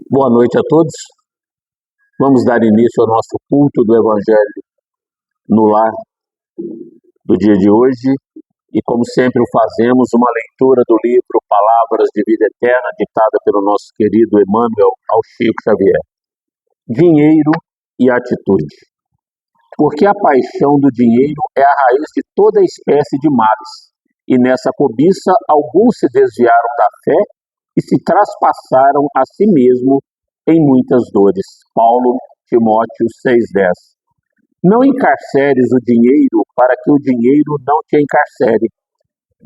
Boa noite a todos. Vamos dar início ao nosso culto do Evangelho no lar do dia de hoje. E como sempre o fazemos, uma leitura do livro Palavras de Vida Eterna, ditada pelo nosso querido Emmanuel ao Chico Xavier. Dinheiro e atitude. Porque a paixão do dinheiro é a raiz de toda espécie de males. E nessa cobiça alguns se desviaram da fé e se traspassaram a si mesmo em muitas dores. Paulo, Timóteo 6,10. Não encarceres o dinheiro para que o dinheiro não te encarcere.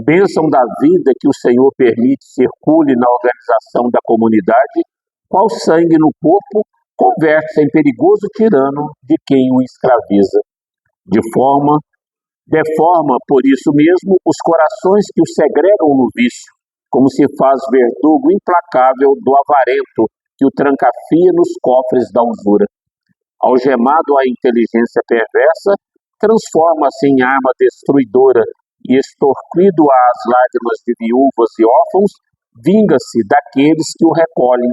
Bênção da vida que o Senhor permite circule na organização da comunidade, qual sangue no corpo converte-se em perigoso tirano de quem o escraviza. Deforma, por isso mesmo, os corações que o segregam no vício, como se faz verdugo implacável do avarento que o trancafia nos cofres da usura. Algemado à inteligência perversa, transforma-se em arma destruidora e, extorquido às lágrimas de viúvas e órfãos, vinga-se daqueles que o recolhem,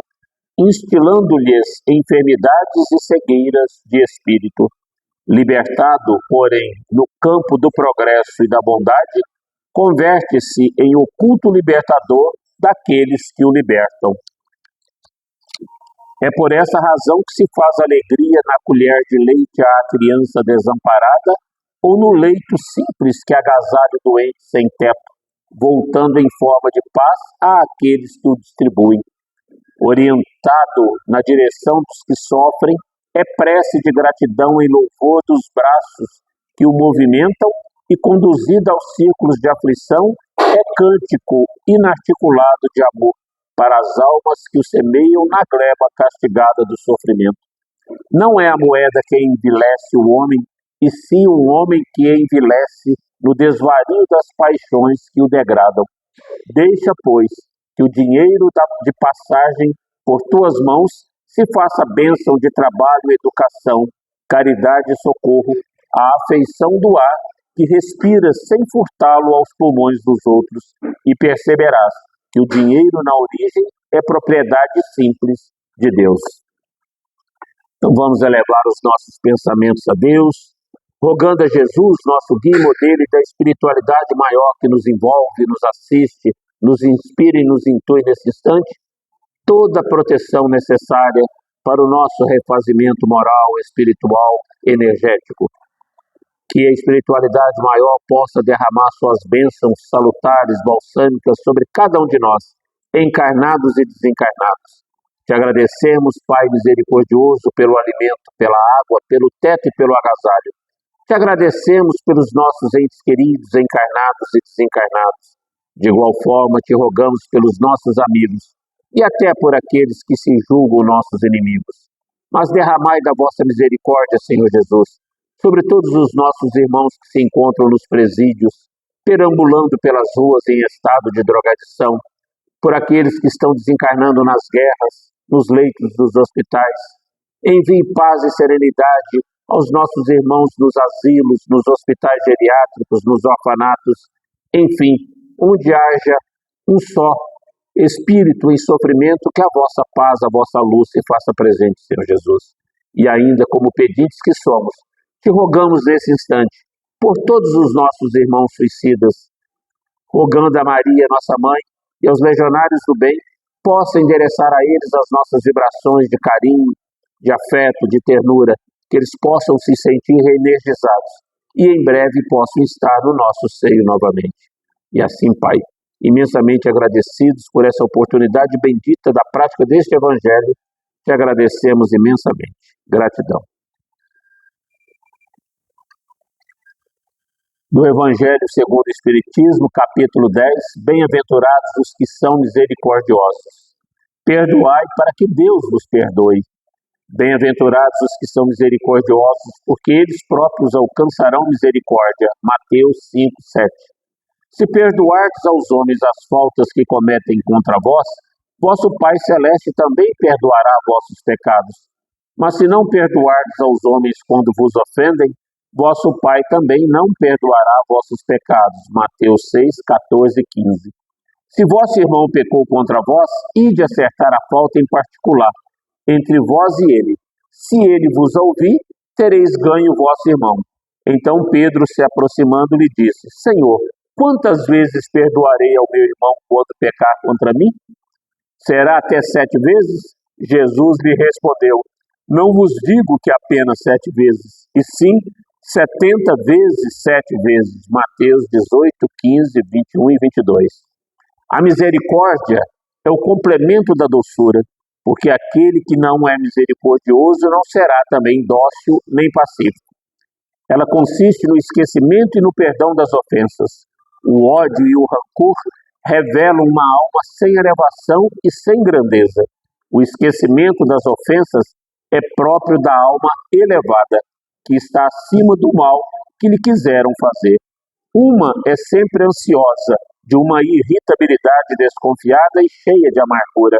instilando-lhes enfermidades e cegueiras de espírito. Libertado, porém, no campo do progresso e da bondade, converte-se em oculto libertador daqueles que o libertam. É por essa razão que se faz alegria na colher de leite à criança desamparada ou no leito simples que agasalha o doente sem teto, voltando em forma de paz àqueles que o distribuem. Orientado na direção dos que sofrem, é prece de gratidão em louvor dos braços que o movimentam e, conduzido aos círculos de aflição, é cântico inarticulado de amor para as almas que o semeiam na gleba castigada do sofrimento. Não é a moeda que envilece o homem, e sim um homem que envilece no desvario das paixões que o degradam. Deixa, pois, que o dinheiro de passagem por tuas mãos se faça bênção de trabalho, educação, caridade e socorro, a afeição do ar que respira sem furtá-lo aos pulmões dos outros, e perceberás que o dinheiro na origem é propriedade simples de Deus. Então vamos elevar os nossos pensamentos a Deus, rogando a Jesus, nosso guia e modelo da espiritualidade maior que nos envolve, nos assiste, nos inspira e nos intui nesse instante, toda a proteção necessária para o nosso refazimento moral, espiritual, energético. Que a espiritualidade maior possa derramar suas bênçãos salutares, balsâmicas sobre cada um de nós, encarnados e desencarnados. Te agradecemos, Pai misericordioso, pelo alimento, pela água, pelo teto e pelo agasalho. Te agradecemos pelos nossos entes queridos, encarnados e desencarnados. De igual forma, te rogamos pelos nossos amigos e até por aqueles que se julgam nossos inimigos. Mas derramai da vossa misericórdia, Senhor Jesus, sobre todos os nossos irmãos que se encontram nos presídios, perambulando pelas ruas em estado de drogadição, por aqueles que estão desencarnando nas guerras, nos leitos dos hospitais. Envie paz e serenidade aos nossos irmãos nos asilos, nos hospitais geriátricos, nos orfanatos, enfim, onde haja um só espírito em sofrimento, que a vossa paz, a vossa luz se faça presente, Senhor Jesus. E ainda, como pedintes que somos, te rogamos nesse instante, por todos os nossos irmãos suicidas, rogando a Maria, nossa mãe, e aos legionários do bem, possa endereçar a eles as nossas vibrações de carinho, de afeto, de ternura, que eles possam se sentir reenergizados e em breve possam estar no nosso seio novamente. E assim, Pai, imensamente agradecidos por essa oportunidade bendita da prática deste Evangelho, te agradecemos imensamente. Gratidão. Do Evangelho segundo o Espiritismo, capítulo 10, bem-aventurados os que são misericordiosos. Perdoai para que Deus vos perdoe. Bem-aventurados os que são misericordiosos, porque eles próprios alcançarão misericórdia. Mateus 5, 7. Se perdoardes aos homens as faltas que cometem contra vós, vosso Pai Celeste também perdoará vossos pecados. Mas se não perdoardes aos homens quando vos ofendem, vosso Pai também não perdoará vossos pecados. Mateus 6, 14 e 15. Se vosso irmão pecou contra vós, ide acertar a falta em particular, entre vós e ele. Se ele vos ouvir, tereis ganho vosso irmão. Então Pedro, se aproximando, lhe disse: Senhor, quantas vezes perdoarei ao meu irmão quando pecar contra mim? Será até 7 vezes? Jesus lhe respondeu: Não vos digo que apenas 7 vezes, e sim 70 vezes 7 vezes. Mateus 18, 15, 21 e 22. A misericórdia é o complemento da doçura, porque aquele que não é misericordioso não será também dócil nem pacífico. Ela consiste no esquecimento e no perdão das ofensas. O ódio e o rancor revelam uma alma sem elevação e sem grandeza. O esquecimento das ofensas é próprio da alma elevada, que está acima do mal que lhe quiseram fazer. Uma é sempre ansiosa, de uma irritabilidade desconfiada e cheia de amargura.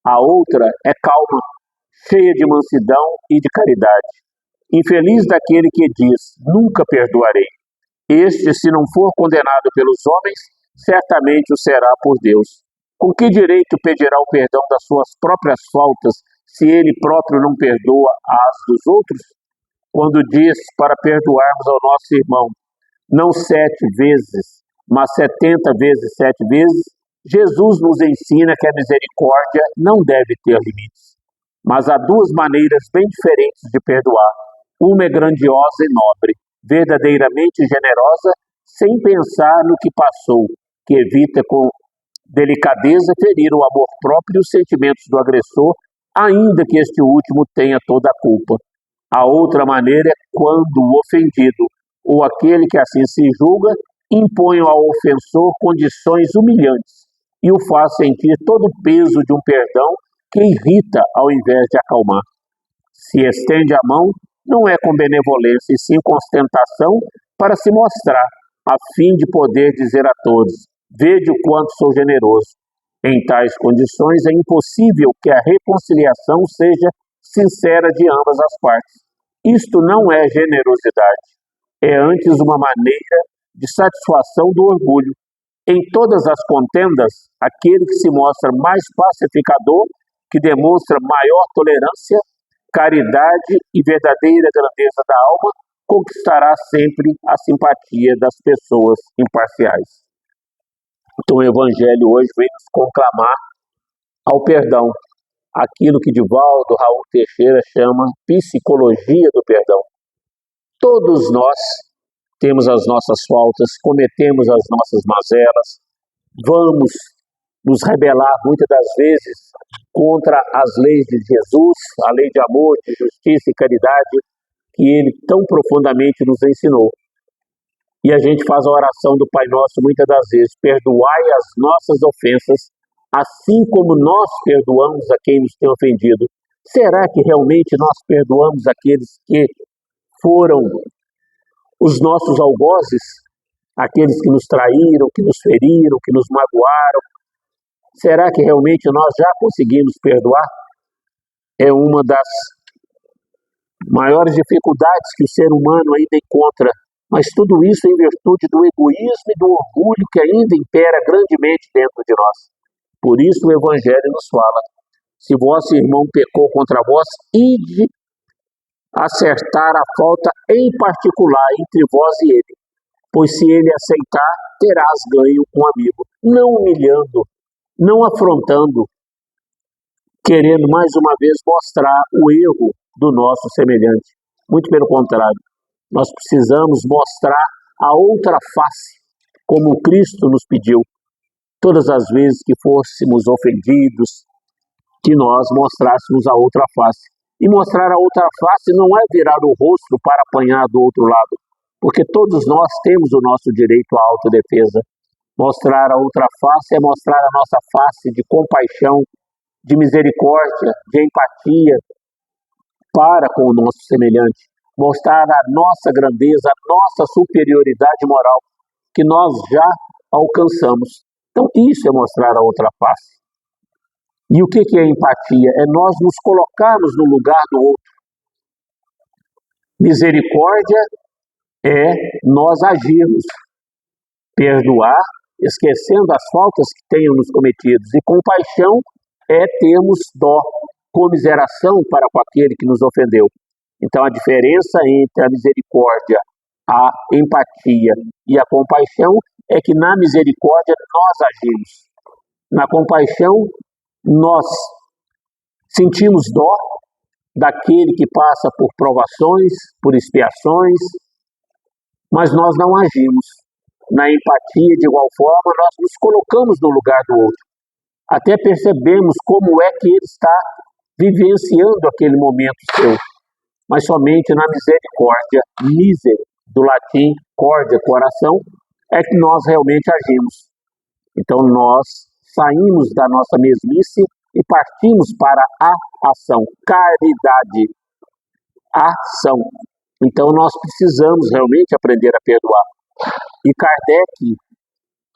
A outra é calma, cheia de mansidão e de caridade. Infeliz daquele que diz: nunca perdoarei. Este, se não for condenado pelos homens, certamente o será por Deus. Com que direito pedirá o perdão das suas próprias faltas, se ele próprio não perdoa as dos outros? Quando diz para perdoarmos ao nosso irmão, não 7 vezes, mas 70 vezes 7 vezes, Jesus nos ensina que a misericórdia não deve ter limites. Mas há 2 maneiras bem diferentes de perdoar. Uma é grandiosa e nobre, verdadeiramente generosa, sem pensar no que passou, que evita com delicadeza ferir o amor próprio e os sentimentos do agressor, ainda que este último tenha toda a culpa. A outra maneira é quando o ofendido, ou aquele que assim se julga, impõe ao ofensor condições humilhantes e o faz sentir todo o peso de um perdão que irrita ao invés de acalmar. Se estende a mão, não é com benevolência e sim com ostentação para se mostrar, a fim de poder dizer a todos: vede o quanto sou generoso. Em tais condições é impossível que a reconciliação seja sincera de ambas as partes. Isto não é generosidade, é antes uma maneira de satisfação do orgulho. Em todas as contendas, aquele que se mostra mais pacificador, que demonstra maior tolerância, caridade e verdadeira grandeza da alma, conquistará sempre a simpatia das pessoas imparciais. Então o Evangelho hoje vem nos conclamar ao perdão, aquilo que Divaldo Raul Teixeira chama psicologia do perdão. Todos nós temos as nossas faltas, cometemos as nossas mazelas, vamos nos rebelar muitas das vezes contra as leis de Jesus, a lei de amor, de justiça e caridade que ele tão profundamente nos ensinou. E a gente faz a oração do Pai Nosso muitas das vezes: perdoai as nossas ofensas, assim como nós perdoamos a quem nos tem ofendido. Será que realmente nós perdoamos aqueles que foram os nossos algozes, aqueles que nos traíram, que nos feriram, que nos magoaram? Será que realmente nós já conseguimos perdoar? É uma das maiores dificuldades que o ser humano ainda encontra, mas tudo isso em virtude do egoísmo e do orgulho que ainda impera grandemente dentro de nós. Por isso o Evangelho nos fala: se vosso irmão pecou contra vós, ide acertar a falta em particular entre vós e ele, pois se ele aceitar, terás ganho com o amigo, não humilhando, não afrontando, querendo mais uma vez mostrar o erro do nosso semelhante. Muito pelo contrário, nós precisamos mostrar a outra face, como Cristo nos pediu. Todas as vezes que fôssemos ofendidos, que nós mostrássemos a outra face. E mostrar a outra face não é virar o rosto para apanhar do outro lado, porque todos nós temos o nosso direito à autodefesa. Mostrar a outra face é mostrar a nossa face de compaixão, de misericórdia, de empatia para com o nosso semelhante. Mostrar a nossa grandeza, a nossa superioridade moral, que nós já alcançamos. Então isso é mostrar a outra face. E o que é empatia? É nós nos colocarmos no lugar do outro. Misericórdia é nós agirmos, perdoar, esquecendo as faltas que tenham nos cometido. E compaixão é termos dó, comiseração para com aquele que nos ofendeu. Então, a diferença entre a misericórdia, a empatia e a compaixão é que na misericórdia nós agimos. Na compaixão, nós sentimos dó daquele que passa por provações, por expiações, mas nós não agimos. Na empatia, de igual forma, nós nos colocamos no lugar do outro. Até percebemos como é que ele está vivenciando aquele momento seu. Mas somente na misericórdia, miser, do latim, cordia, coração, é que nós realmente agimos. Então nós saímos da nossa mesmice e partimos para a ação, caridade, ação. Então nós precisamos realmente aprender a perdoar. E Kardec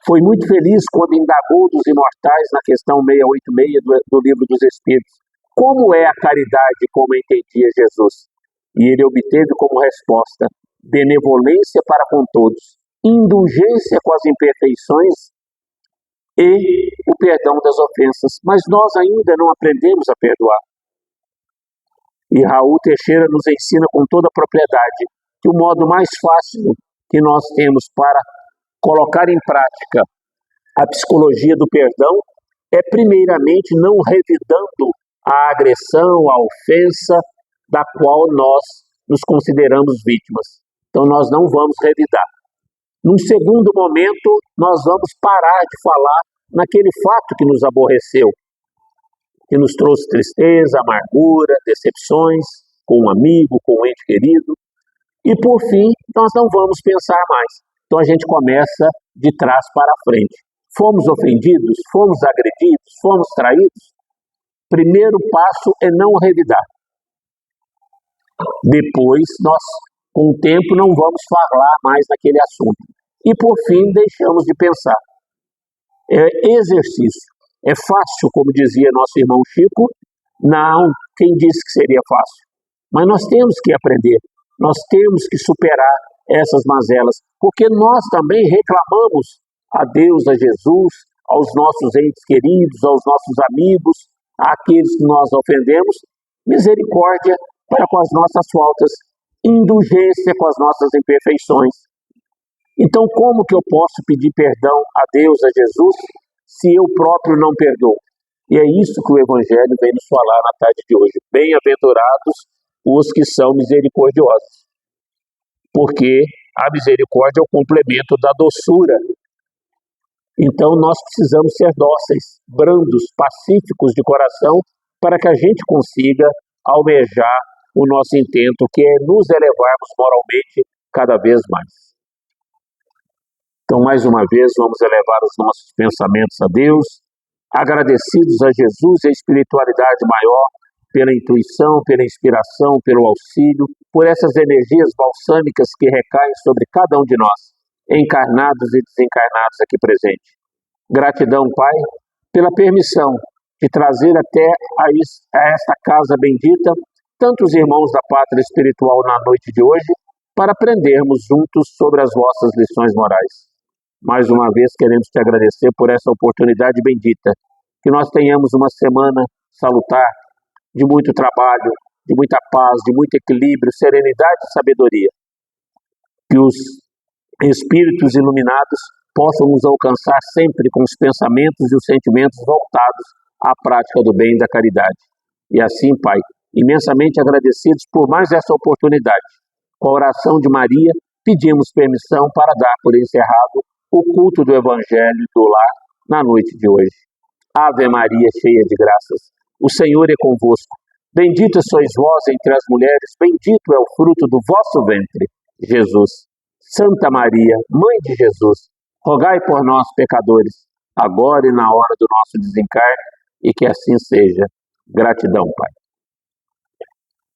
foi muito feliz quando indagou dos imortais na questão 686 do Livro dos Espíritos. Como é a caridade como entendia Jesus? E ele obteve como resposta: benevolência para com todos, indulgência com as imperfeições e o perdão das ofensas. Mas nós ainda não aprendemos a perdoar. E Raul Teixeira nos ensina com toda a propriedade que o modo mais fácil que nós temos para colocar em prática a psicologia do perdão é primeiramente não revidando a agressão, a ofensa da qual nós nos consideramos vítimas. Então nós não vamos revidar. Num segundo momento, nós vamos parar de falar naquele fato que nos aborreceu, que nos trouxe tristeza, amargura, decepções com um amigo, com um ente querido. E por fim, nós não vamos pensar mais. Então a gente começa de trás para frente. Fomos ofendidos, fomos agredidos, fomos traídos. Primeiro passo é não revidar. Depois, nós, com o tempo, não vamos falar mais naquele assunto. E por fim, deixamos de pensar. É exercício. É fácil, como dizia nosso irmão Chico? Não, quem disse que seria fácil? Mas nós temos que aprender. Nós temos que superar essas mazelas, porque nós também reclamamos a Deus, a Jesus, aos nossos entes queridos, aos nossos amigos, àqueles que nós ofendemos, misericórdia para com as nossas faltas, indulgência com as nossas imperfeições. Então, como que eu posso pedir perdão a Deus, a Jesus, se eu próprio não perdoo? E é isso que o Evangelho vem nos falar na tarde de hoje. Bem-aventurados os que são misericordiosos, porque a misericórdia é o complemento da doçura. Então nós precisamos ser dóceis, brandos, pacíficos de coração, para que a gente consiga almejar o nosso intento, que é nos elevarmos moralmente cada vez mais. Então, mais uma vez, vamos elevar os nossos pensamentos a Deus, agradecidos a Jesus e a espiritualidade maior, pela intuição, pela inspiração, pelo auxílio, por essas energias balsâmicas que recaem sobre cada um de nós, encarnados e desencarnados aqui presentes. Gratidão, Pai, pela permissão de trazer até a esta casa bendita tantos irmãos da pátria espiritual na noite de hoje, para aprendermos juntos sobre as vossas lições morais. Mais uma vez queremos te agradecer por essa oportunidade bendita, que nós tenhamos uma semana salutar, de muito trabalho, de muita paz, de muito equilíbrio, serenidade e sabedoria. Que os espíritos iluminados possam nos alcançar sempre com os pensamentos e os sentimentos voltados à prática do bem e da caridade. E assim, Pai, imensamente agradecidos por mais essa oportunidade. Com a oração de Maria, pedimos permissão para dar por encerrado o culto do Evangelho do Lar na noite de hoje. Ave Maria, cheia de graças, o Senhor é convosco. Bendita sois vós entre as mulheres, bendito é o fruto do vosso ventre, Jesus. Santa Maria, Mãe de Jesus, rogai por nós, pecadores, agora e na hora do nosso desencarne, e que assim seja. Gratidão, Pai.